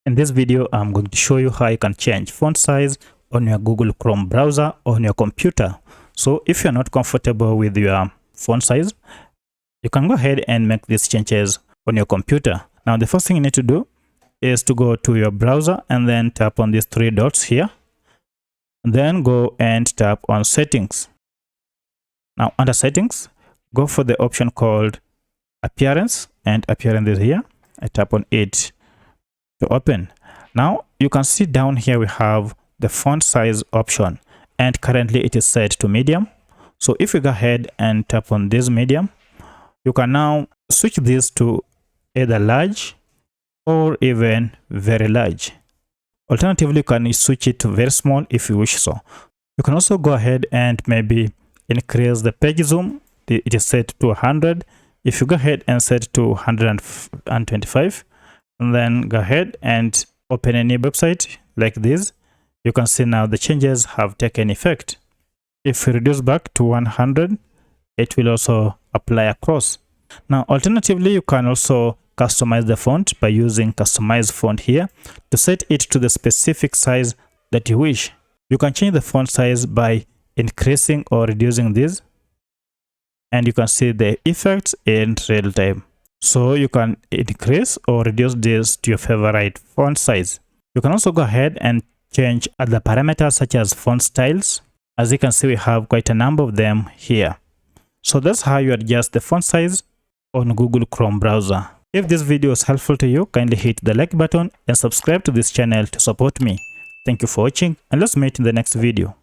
In this video, I'm going to show you how you can change font size on your Google Chrome browser on your computer. So if you're not comfortable with your font size, you can go ahead and make these changes on your computer. Now, the first thing you need to do is to go to your browser and then tap on these three dots here. And then go and tap on settings. Now, under settings, go for the option called appearance, and appearance is here. I tap on it to open. Now you can see down here we have the font size option, and currently it is set to medium. So if you go ahead and tap on this medium, you can now switch this to either large or even very large. Alternatively, you can switch it to very small if you wish so. You can also go ahead and maybe increase the page zoom. It is set to 100. If you go ahead and set to 125, and then go ahead and open any website like this, you can see now the changes have taken effect. If you reduce back to 100, it will also apply across. Now, alternatively, you can also customize the font by using customize font here to set it to the specific size that you wish. You can change the font size by increasing or reducing this, and you can see the effects in real time. So you can increase or reduce this to your favorite font size. You can also go ahead and change other parameters such as font styles. As you can see, we have quite a number of them here. So that's how you adjust the font size on Google Chrome browser. If this video is helpful to you, kindly hit the like button and subscribe to this channel to support me. Thank you for watching, and let's meet in the next video.